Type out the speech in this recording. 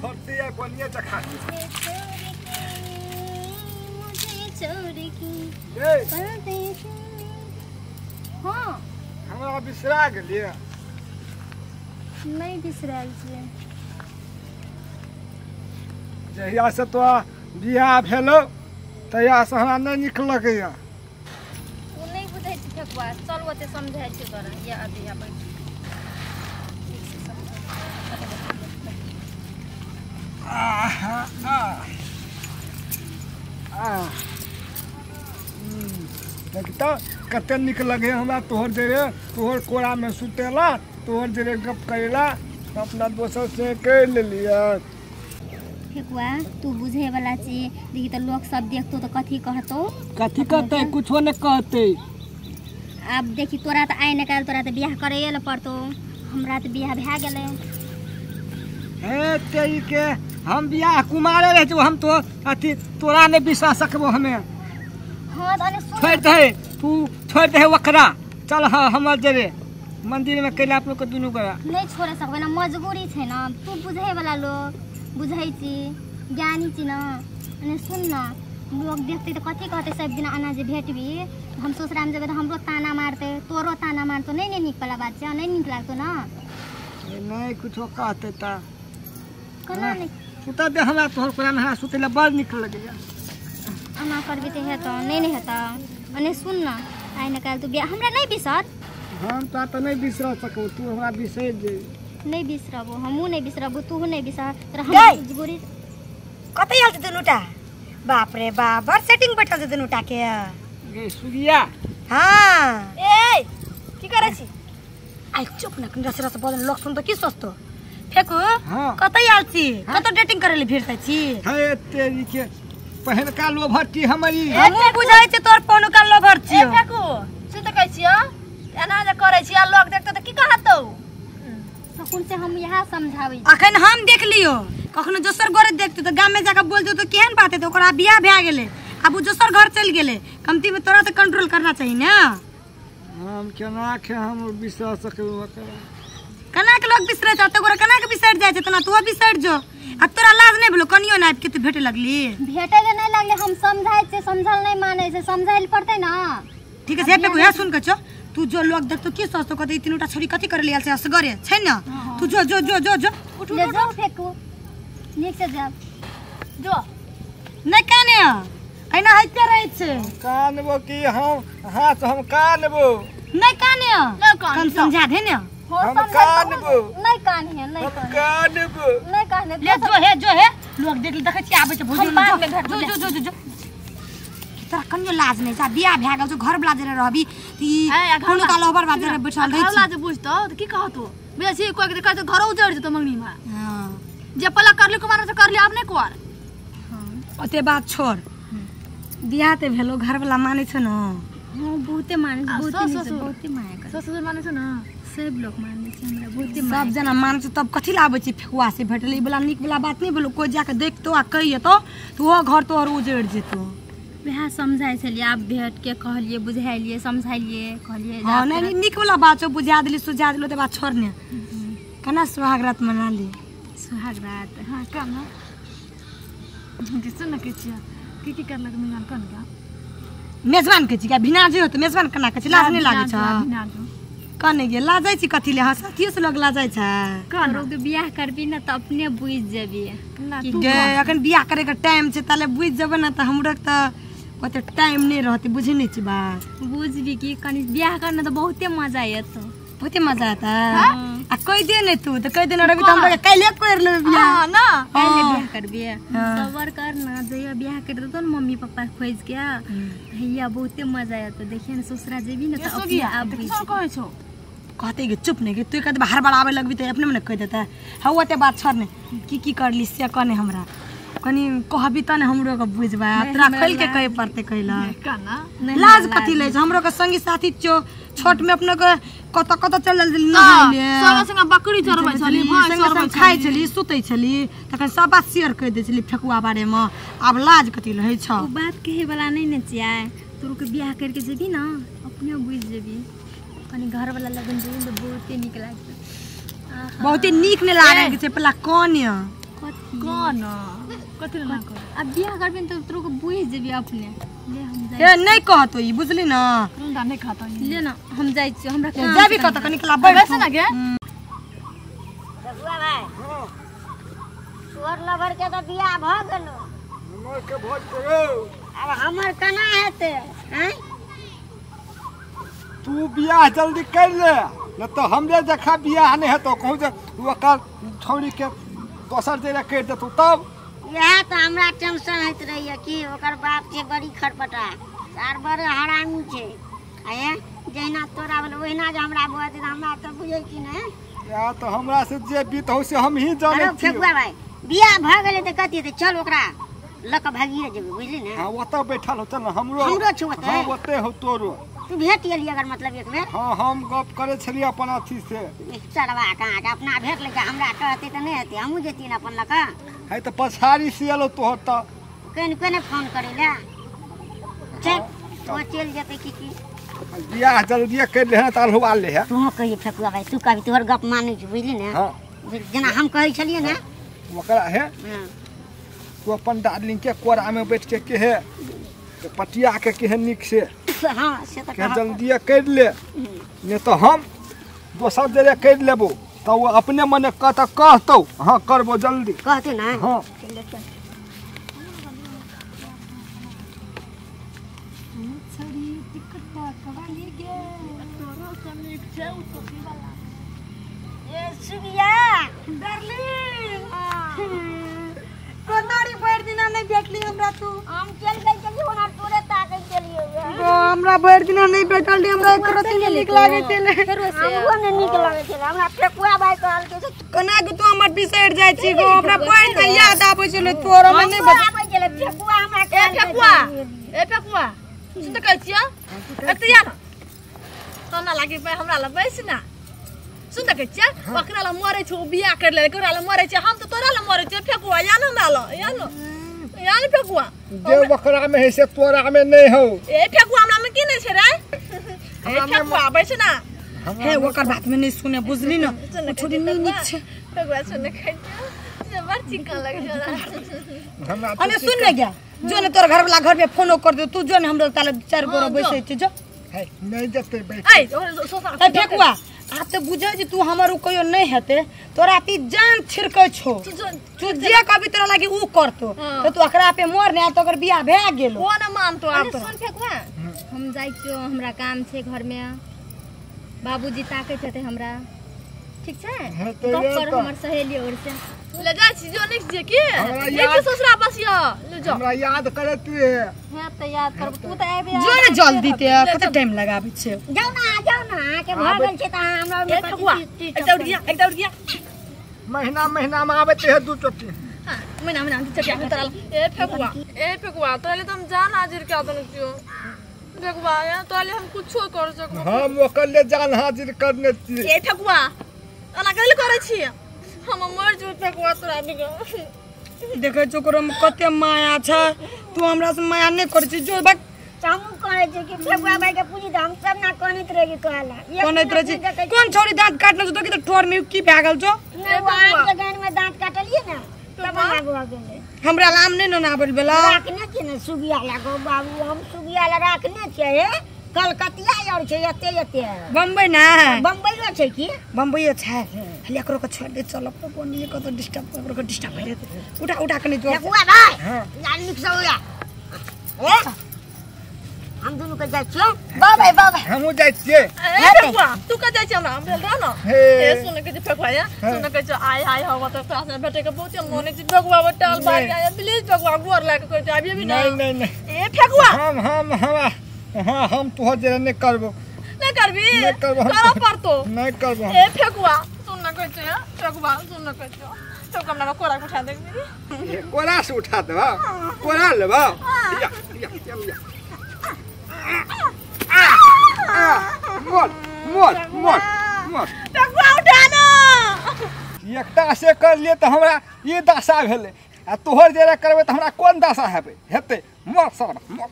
फटती है कोनिए चखा मुझे छोड़ के ए परदेस हाँ हमरा बिसरा गेलिए नहीं बिसराल छियै जहिया से तो बियाह भेलो तहिया से हमरा नहीं नीक लगैया तू नहीं बुझै छी ठकुआ चल ओते समझाइ छी तोरा या अभी या बैठ देखता कते निक लगे हमरा तोहर जरे तोहर कोरा में सुतेला तोहर जरे गप करेला अपना दोसर से कर लेलिया ठकुआ तू बुझे वाला छी देखी तो लोग सब देखतो तो कथी कहतो कथी कहते कुछो न कहते अब देखी तोरा तो आइ निकाल तोरा तो बियाह करे ल पड़तो हमरा तो बियाह भए गेलै हे तेरी के हम बियाह कुमारे रह जो हम तो अथी तोरा ने बिसा सकबो हमें हां अने छोड़ दे तू छोड़ दे वकरा चल हाँ हमर जरे मंदिर में कैला आप लोग के दुनू करा नहीं छोड़े सकबे ना मजबूरी छै ना तू बुझे वाला लोग बुझै छी ज्ञानी छी ना अने सुन ना लोग देखते तो कथी कहते सब दिन आना जे भेटबी हम ससुराल में जेबे तो हमरो ताना मारते तोरो ताना मारतो नहीं नीक वाला बात छै नहीं नीक लागतो ना नहीं कुछो कहते ता कना नहीं सुता दे हमरा तोहर कोरा में सुतेला बड़ निक लगैया आना करबी ते हेतो नहीं हेता अने सुन ना आइ निकाल तू बियाह हमरा नहीं बिसर हम तो नहीं बिसर सकबो तू हमरा बिसर जे नहीं बिसरबो हमहू नहीं बिसरबो तू नहीं बिसर तोरा हम मजबूरी कतै हाल दुनुटा बाप रे बाप बड़ सेटिंग बैठल दुनुटा के गे सुगिया हां ए की करे छी आई चुप न कंडा से बोल लोग सुन तो की सोचतो फेकू हां कतै हाल छी कत डेटिंग करे ले फिरते छी हे तेरी के पहनका लोभटी हमारी हमहू बुझाइ छै तोर पौनुका लोभर छी फेकू से त कहै छियो एना जे करे छी आ लोग देखते त की कहतौ सकुन से हम यहाँ समझाबै अखन हम देख लियो कखनो दोसर घर देखते तो गांव में जाके बोल दो तो केहन बात है तो ओकरा बियाह भए गेले अब उ दोसर घर चल गेले कमती में तोरा तो कंट्रोल करना चाहिए ना हम केना के हम बिसर सकबो कना के लोग बिसरे छ त ओकरा कना के बिसर जाय छै तना तू बिसर जो आ तोरा लाज नहीं भेलो कनियो ना के तू भेटे लगली भेटे के नहीं लागले हम समझाइ छै समझल नहीं माने छै समझाइल पड़ते ना ठीक है पे को सुन के छ तू जो लोग देख तो की सोचतो कते तीनटा छोरी कथि करे लियल छै असगरे छै ना तू जो जो जो जो जो उठ ले जाओ फेकू नीक से जा जो नहीं काने ऐना हइते रहे छै कानबो की हम हाथ हम कानबो नहीं काने कम समझा दे ने हम कानबो नहीं कान है नहीं हम कानबो नहीं कान ले जो है लोग देख देखे छी आबे छै भोजन बाद में भेट जो जो जो जो तोरा कनियो लाज नहीं छ बियाह भए गेल छ घर ब्लाजरे रहबी ती कोनो का लोबर बाजरे बैठल रही घर लाज बुझतो त की कहतो बेसी कोइ के कहतो घर उजड़ जतो मंगनी में हां जे पला करले कुमार से करले आप नहीं कोर हां ओते बात छोड़ बियाह ते भेलो घर वाला माने छ न हां बहुते माने बहुते माया कर ससुर माने छ न सब लोग माने छै हमरा बहुते सब जना माने छ तब कथि लाबै छी फेकुआ से भेटले वाला निक वाला बात नहीं भेलो कोई जाके देखतो आ कहिए तो वो घर तोहर उजड़ जेतो वह समझाइ छलिए आप भेट के कहलिए बुझाइलिए समझाइलिए कहलिए हां नहीं निक वाला बात छ बुझा देली सुझा देलो ते बात छोड़ने कना सुहागरात मना ली सुहागरात हां कना सुन के छिया की करलक मिलान कन का मेजबान के छी का भिना जे हो तो मेजबान कना के छी लाज नहीं लागे छ बिना जो कने गे लाजै छी कथि ले साथियो से लोग लाजै छ करो के बियाह करबी ना त अपने बुझ जेबी कि गे अखन बियाह करे के टाइम छै ताले बुझ जेबे ना त हमरो त ओते टाइम नहीं रहती बुझे नहीं छी बात बुझबी कि कनी बियाह करना तो बहुते मजा आयत बहुते मजा आता आ कोई दे नहीं तू तो कोई दिन रवि तो हमरा काल्हे कर ले बियाह हां ना पहले बियाह करबी सबर कर ना जइया बियाह कर दो न मम्मी पापा खोज के भैया बहुते मजा आयत देखिए न ससुरा जेबी न त अपने आप किसो कहै छौ कहते गे चुप नहीं गे तू कहते बाहर बढ़ावे लगबी तो अपने मने कह देता है ओते बात छोड़ ने की करली से कने हमरा कनी कहबी त ने हमरो के बुझबा तोरा खोल के कहे पड़ते कहला कना लाज कथि ले हमरो के संगी साथी छोट में अपने के कत कत चल ले संग संग बकरी चरबै छली भाई चरबै खाइ छली सुतै छली तखन सब बात शेयर कर दे छली फेकुआ बारे में अब लाज कथि ले छ ओ बात कहे वाला नहीं न छियै तोरो के बियाह करके जेबी ना अपने बुझ जेबी कनी घर वाला लगन जेबी तो बहुते निक लागत बहुते निक ने लागे छै पला कोन कौन कथी ना कर अब बियाह करबिन तो तोरो को बुझ जेबी अपने ले हम जाई ए नहीं कहतो ई बुझली ना रुंडा नहीं खाता ले ना हम जाई छी हमरा काम जाबी कत निकला बैठ बैठ ना गे बबुआ भाई तोहर लवर के तो बियाह भ गेलो हमर के भोज करो अब हमर केना हेतै हैं तू बियाह जल्दी कर ले न तो हमरे देखा बियाह नहीं हेतो कहूँ जे ओकर छौरी के दोसर जगह कर देतू तब यह तो हमरा टेंशन होइत रहिए कि ओकर बाप के बड़ी खरपटा चार बड़े हरामी छे आये जहिना तोरा बोले ओहिना जे हमरा बुआ दे हमरा तो बुझै कि नहीं या तो हमरा से जे बीत हो से हम ही जाने अरे फेकुआ भाई बियाह भ गेलै त कथी त चल ओकरा ल क भागिए जेबै बुझली ने हां ओतऽ बैठल हो चल हमरो छौ ओतऽ हां ओतऽ हो तोरो तू भेट गेली अगर मतलब एक बेर हां हम गप करे छलिए अपन अथी से चलवा कहाँ के अपना भेट ले हमरा कहते त नहीं हेतै हमहू जेतिन अपन ल क है तो पछाड़ी से एलो तोहर त कने फोन करे ले चल वो चल जेतै की बियाह जल्दी कर ले त अलहुआ ले है तू कहिए फेकुआ भाई तू कभी तोहर गप मानै छी बुझली ने हां जेना हम कहै छलिए ने ओकरा है हां तू अपन डार्लिंग के कोरा में बैठ के है तो पटिया के है निक से हां से त के जल्दी कर ले नहीं तो हम दोसर जगह कर लेबो तो वो अपने मने कहतो हाँ करबो जल्दी कहते ना हाँ ये सुगिया कोनारी भर दिन नहीं भेटली हमरा तू हम चल गई चली होना तोरे ताकै चलिए हमरा भर दिन नहीं भेटल हमरा एक रति में निक लागे छले हमको ने निक लागे छले हमरा फेकुआ भाई कहल के कोना के तू हमर बिसैर जाय छी गो हमरा भर दिन याद आबै छले तोरा में नहीं आबै छले फेकुआ हमरा ए फेकुआ सुन त कहै छियै एते या हमरा लागि हमरा ल बैस ना सुन त कहै छियै ओकरा ल मरै छ बियाह कर ले ओकरा ल मरै छ हम त तोरा ल मरै छ फेकुआ या न हमरा ल या न फेकुआ जे बकरा में है से तोरा में नहीं हो ए फेकुआ हमरा में की नहीं छै रे ए फेकुआ बैस ना हे ओकर बात में नहीं सुने बुझली न छोड़ी नहीं निक छे फेकुआ सुन कहै छियै बड़ चिकन लगे छ हमरा अने सुन ले गया जो ने तोर घर वाला घर में फोन कर दे तू जो ने हमरा ताले चार गोरा बैसे छी जो है नहीं जते बैठ ए सोफा ए फेकुआ आप तो बुझे जे तू हमर कहियो नहीं हेते तोरा पी जान छिड़कै छो तू जे कभी तोरा लागि ऊ करतो तो तू एकरा पे मोर ने तो ओकर बियाह भे गेलो ओ न मानतो आप सुन फेकुआ हम जाई छियो हमरा काम छै घर में बाबूजी ताकै छते हमरा ठीक छै हाँ, तो गप ये कर तो। हमर सहेली और से ले जा छी जो नेक्स्ट जे की हमरा ले याद- ससुरा बसिया ले जा हमरा याद करत है है त याद कर तू त आबे जो ने जल्दी ते कते टाइम लगाबै छे जाऊ ना के भ गेल छै त हमरा ए फेकुआ एक दौड़ गया महीना में आबे है दू चोटी हां मैंने चटिया उतरल ए फेकुआ तोले तुम जान हाजिर क्या दन छियो फेकुआ या तोले हम कुछो कर सकबो हम ओकर ले जान हाजिर करने छी ए फेकुआ अना कहले करे छी हम मर जो फेकुआ तोरा बिग देखे छो ओकरा में कते माया छ तू हमरा से माया नहीं कर छी जो बक हमहू कहै छै कि फेकुआ भाई के पूजी हम सब ना कहैत रही कहला कोन इतरे छी कोन छोरी दांत काटलो छ तो कि ठोर में की भागल छो आन के गान में दांत काटलिए ना तब लागो गेले हमरा नाम नहीं न आबल बेला राखने छी ने सुगिया लागो बाबू हम सुगिया ला राखने छियै कलकतिया और छै एते बम्बई ना बम्बईयो छै की बम्बई छै हले एकरो के छोड़ दे चल अपन कोनी को तो डिस्टर्ब एकरो के डिस्टर्ब भइले उठा के नहीं जो फेकुआ भाई लाल निक से होया ए हम दोनों के जाय छियो बाबा हमहू जाय छियै ए फेकुआ तू का जाय छी हमरा हम भेल रह न हे। ए सुन के जे फेकुआ या सुन के जे आय हम त क्लास में बैठे के बहुत मोने छी फेकुआ बटल बाहर आया प्लीज फेकुआ गोर लाग के कहै आबी भी ना नहीं ए फेकुआ हम तोहर जरा नहीं करबो नहीं करबी नहीं करबो करो पड़तो नहीं करबो ए फेकुआ सुन न कहै छै फेकुआ सुन न कहै छै तो कम ना कोरा उठा दे मेरी कोरा से उठा देबा कोरा लेबा या मोर फेकुआ उठा न एकटा से कर लिए तो हमरा ये दशा भेले आ तोहर जरा करबे तो हमरा कोन दशा हेबे हेते मोर सर मोर